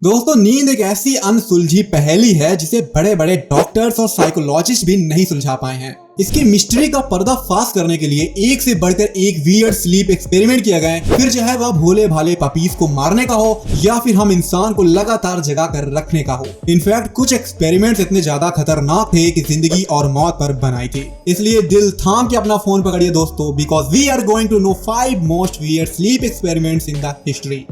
दोस्तों नींद एक ऐसी अनसुलझी पहेली है जिसे बड़े बड़े डॉक्टर्स और साइकोलॉजिस्ट भी नहीं सुलझा पाए हैं। इसकी मिस्ट्री का पर्दाफाश करने के लिए एक से बढ़कर एक वियर्ड स्लीप एक्सपेरिमेंट किया गया है। फिर चाहे वह भोले भाले पपीज को मारने का हो या फिर हम इंसान को लगातार जगा कर रखने का हो। इनफैक्ट कुछ एक्सपेरिमेंट्स इतने ज्यादा खतरनाक थे कि जिंदगी और मौत पर बनाए थे। इसलिए दिल थाम के अपना फोन पकड़िए दोस्तों, because we are going to know 5 most weird sleep experiments in the history.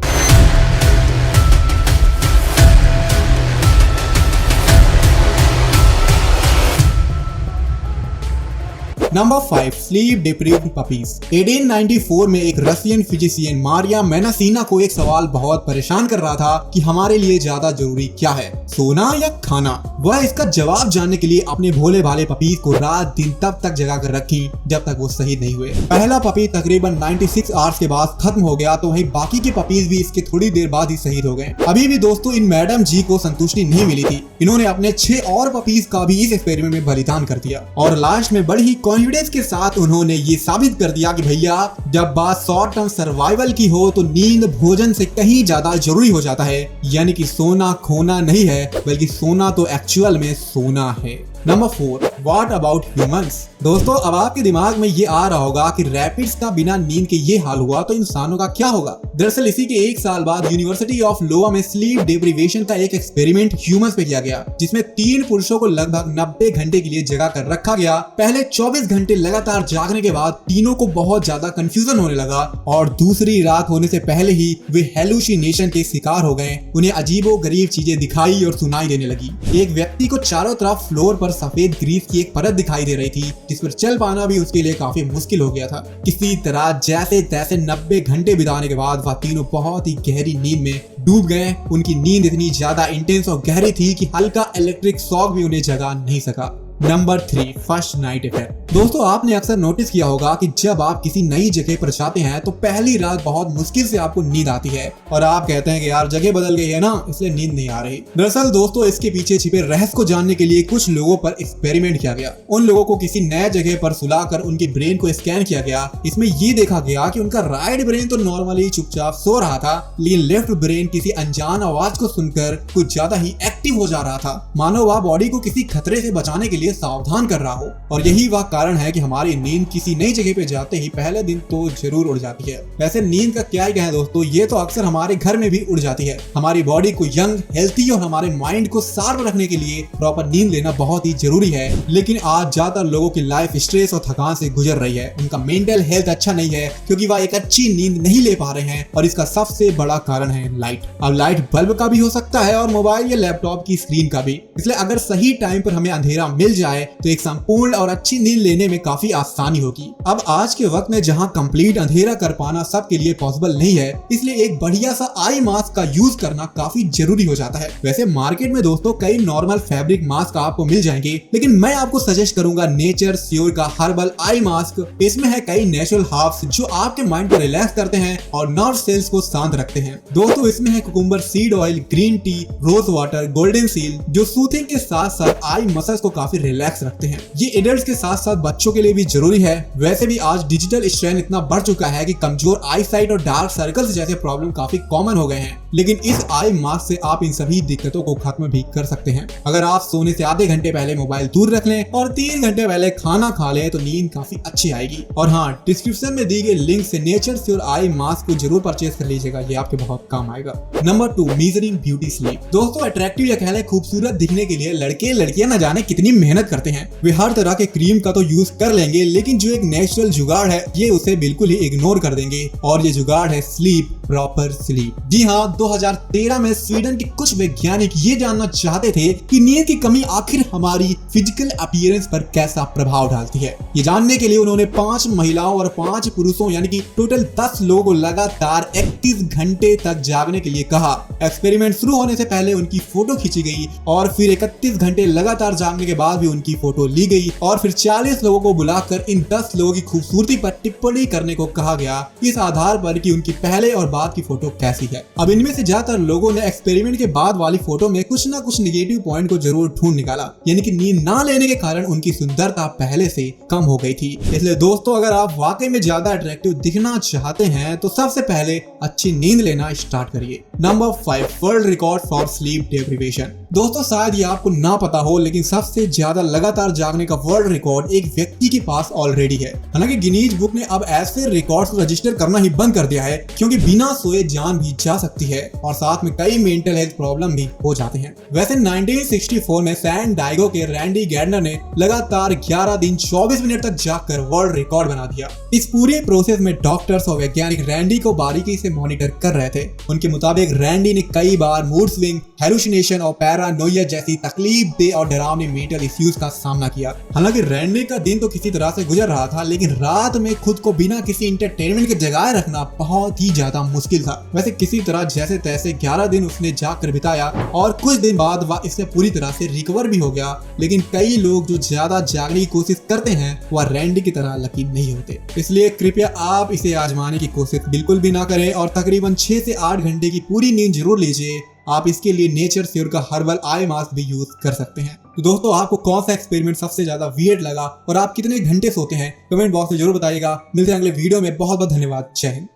Number 5, sleep deprived puppies. 1894 में एक रशियन फिजिशियन मारिया मेनासीना को एक सवाल बहुत परेशान कर रहा था कि हमारे लिए ज्यादा जरूरी क्या है, सोना या खाना। वह इसका जवाब जानने के लिए अपने भोले भाले पपीज को रात दिन तब तक जगा कर रखी जब तक वो शहीद नहीं हुए। पहला पपी तकरीबन 96 आवर्स के बाद खत्म हो गया, तो वहीं बाकी के पपीज भी इसके थोड़ी देर बाद ही शहीद हो गए। अभी भी दोस्तों इन मैडम जी को संतुष्टि नहीं मिली थी। इन्होंने अपने 6 और पपीज का भी इस एक्सपेरिमेंट में बलिदान कर दिया और लास्ट में बड़ी ही कॉन्फिडेंस के साथ उन्होंने ये साबित कर दिया कि भैया जब बात शॉर्ट टर्म सर्वाइवल की हो तो नींद भोजन से कहीं ज्यादा जरूरी हो जाता है। यानी कि सोना खोना नहीं है, बल्कि सोना तो एक्चुअल में सोना है। Number 4, what about humans. दोस्तों अब आपके दिमाग में ये आ रहा होगा कि रैपिड्स का बिना नींद के ये हाल हुआ तो इंसानों का क्या होगा। दरअसल इसी के 1 साल बाद यूनिवर्सिटी ऑफ लोआ में स्लीप डिप्रीवेशन का एक एक्सपेरिमेंट ह्यूमंस पे किया गया, जिसमें 3 पुरुषों को लगभग 90 घंटे के लिए जगा कर रखा गया। पहले 24 घंटे लगातार जागने के बाद तीनों को बहुत ज्यादा कंफ्यूजन होने लगा और दूसरी रात होने से पहले ही वे हेलुसिनेशन के शिकार हो गए। उन्हें अजीबो गरीब चीजें दिखाई और सुनाई देने लगी। एक व्यक्ति को चारों तरफ फ्लोर पर सफेद ग्रीस की एक परत दिखाई दे रही थी, जिस पर चल पाना भी उसके लिए काफी मुश्किल हो गया था। किसी तरह जैसे तैसे 90 घंटे बिताने के बाद वह तीनों बहुत ही गहरी नींद में डूब गए। उनकी नींद इतनी ज्यादा इंटेंस और गहरी थी कि हल्का इलेक्ट्रिक शॉक भी उन्हें जगा नहीं सका। Number 3, first night effect. दोस्तों आपने अक्सर नोटिस किया होगा कि जब आप किसी नई जगह पर जाते हैं तो पहली रात बहुत मुश्किल से आपको नींद आती है और आप कहते हैं कि यार जगह बदल गई है ना, इसलिए नींद नहीं आ रही। दरअसल दोस्तों इसके पीछे छिपे रहस्य को जानने के लिए कुछ लोगों पर एक्सपेरिमेंट किया गया। उन लोगों को किसी नए जगह पर सुलाकर उनके ब्रेन को स्कैन किया गया। इसमें ये देखा गया कि उनका राइट ब्रेन तो नॉर्मली चुपचाप सो रहा था, लेकिन लेफ्ट ब्रेन किसी अनजान आवाज को सुनकर कुछ ज्यादा ही एक्टिव हो जा रहा था, मानो वह बॉडी को किसी खतरे से बचाने के लिए सावधान कर रहा हो। और यही वह कारण है कि हमारी नींद किसी नई जगह पे जाते ही पहले दिन तो जरूर उड़ जाती है। वैसे नींद का क्या ही कहें दोस्तों, ये तो अक्सर हमारे घर में भी उड़ जाती है। हमारी बॉडी को यंग, हेल्थी और हमारे माइंड को शार्प रखने के लिए प्रॉपर नींद लेना बहुत ही जरूरी है। लेकिन आज ज्यादातर लोगों की लाइफ स्ट्रेस और थकान से गुजर रही है। उनका मेंटल हेल्थ अच्छा नहीं है क्योंकि वह एक अच्छी नींद नहीं ले पा रहे हैं और इसका सबसे बड़ा कारण है लाइट। अब लाइट बल्ब का भी हो सकता है और मोबाइल या लैपटॉप की स्क्रीन का भी। इसलिए अगर सही टाइम पर हमें अंधेरा मिल जाए तो एक संपूर्ण और अच्छी नींद लेने में काफी आसानी होगी। अब आज के वक्त में जहां कंप्लीट अंधेरा कर पाना सबके लिए पॉसिबल नहीं है, इसलिए एक बढ़िया सा आई मास्क का यूज करना काफी जरूरी हो जाता है। वैसे मार्केट में दोस्तों कई नॉर्मल फैब्रिक मास्क आपको मिल जाएंगे, लेकिन मैं आपको सजेस्ट करूंगा नेचर श्योर का हर्बल आई मास्क। इसमें है कई नेचुरल हर्ब्स जो आपके माइंड को रिलैक्स करते हैं और नर्व सेल्स को शांत रखते हैं। दोस्तों इसमें है cucumber seed oil, green tea, rose water, golden seal, जो सूथिंग के साथ साथ आई मसल्स को काफी रिलैक्स रखते हैं। ये एडल्ट्स के साथ साथ बच्चों के लिए भी जरूरी है। वैसे भी आज डिजिटल स्ट्रेन इतना बढ़ चुका है कि कमजोर आई साइट और डार्क सर्कल्स जैसे प्रॉब्लम काफी कॉमन हो गए हैं, लेकिन इस आई मास्क से आप इन सभी दिक्कतों को खत्म भी कर सकते हैं। अगर आप सोने से आधे घंटे पहले मोबाइल दूर रख लें और 3 घंटे पहले खाना खा लें तो नींद काफी अच्छी आएगी। और हाँ, डिस्क्रिप्शन में दी गई लिंक से नेचर श्योर आई मास्क को जरूर परचेज कर लीजिएगा, ये आपके बहुत काम आएगा। Number 2, measuring beauty sleep. दोस्तों अट्रैक्टिव या कहले खूबसूरत दिखने के लिए लड़के लड़कियां न जाने कितनी मेहनत करते हैं। वे हर तरह के क्रीम का तो यूज कर लेंगे, लेकिन जो एक नेचुरल जुगाड़ है ये उसे बिल्कुल ही इग्नोर कर देंगे और ये जुगाड़ है स्लीप, प्रॉपर स्लीप। जी हाँ, 2013 में स्वीडन के कुछ वैज्ञानिक ये जानना चाहते थे कि नींद की कमी आखिर हमारी फिजिकल अपीयरेंस पर कैसा प्रभाव डालती है। ये जानने के लिए उन्होंने 5 महिलाओं और 5 पुरुषों यानी कि टोटल 10 लोगों को लगातार 31 घंटे तक जागने के लिए कहा। एक्सपेरिमेंट शुरू होने से पहले उनकी फोटो खींची गई और फिर 31 घंटे लगातार जागने के बाद भी उनकी फोटो ली गई और फिर 40 लोगों को बुलाकर इन 10 लोगों की खूबसूरती पर टिप्पणी करने को कहा गया, इस आधार पर कि उनकी पहले और बाद की फोटो कैसी है। अब इनमें इनमें से ज्यादातर लोगों ने एक्सपेरिमेंट के बाद वाली फोटो में कुछ ना कुछ निगेटिव पॉइंट को जरूर ढूंढ निकाला, यानी कि नींद ना लेने के कारण उनकी सुंदरता पहले से कम हो गई थी। इसलिए दोस्तों, अगर आप वाकई में ज्यादा अट्रैक्टिव दिखना चाहते हैं तो सबसे पहले अच्छी नींद लेना स्टार्ट करिए। Number 5, world record for sleep deprivation. दोस्तों, शायद ये आपको ना पता हो, लेकिन सबसे ज्यादा लगातार जागने का वर्ल्ड रिकॉर्ड एक व्यक्ति के पास ऑलरेडी है। हालांकि गिनीज बुक ने अब ऐसे रिकॉर्ड्स को रजिस्टर करना ही बंद कर दिया है, क्योंकि बिना सोए जान भी जा सकती है और साथ में कई मेंटल हेल्थ प्रॉब्लम भी हो जाते हैं। वैसे 1964 में सैन डाइगो के रैंडी गैर्डनर ने लगातार 11 दिन 24 मिनट तक जागकर वर्ल्ड रिकॉर्ड बना दिया। इस पूरे प्रोसेस में डॉक्टर्स और वैज्ञानिक रैंडी को बारीकी से मॉनिटर कर रहे थे। उनके मुताबिक रैंडी ने कई बार मूड स्विंग, हेलुसिनेशन और पैरानोइया जैसी तकलीफ दे और डरावने मेंटल इश्यूज का सामना किया। हालांकि रैंडी का दिन तो किसी तरह से गुजर रहा था, लेकिन रात में खुद को बिना किसी इंटरटेनमेंट के जगाए रखना बहुत ही ज्यादा मुश्किल था। वैसे किसी तरह जैसे तैसे 11 दिन उसने जाग कर बिताया और कुछ दिन बाद वह इससे पूरी तरह से रिकवर भी हो गया। लेकिन कई लोग जो ज्यादा जागने की कोशिश करते हैं वह रैंडी की तरह लकी नहीं होते। इसलिए कृपया आप इसे आजमाने की कोशिश बिल्कुल भी ना करें और तकरीबन 6 से 8 घंटे की पूरी नींद जरूर लीजिए। आप इसके लिए नेचर श्योर का हर्बल आई मास्क भी यूज कर सकते हैं। तो दोस्तों, आपको कौन सा एक्सपेरिमेंट सबसे ज्यादा वियर्ड लगा और आप कितने घंटे सोते हैं, कमेंट बॉक्स में जरूर बताइएगा। मिलते हैं अगले वीडियो में। बहुत बहुत धन्यवाद। जय हिंद।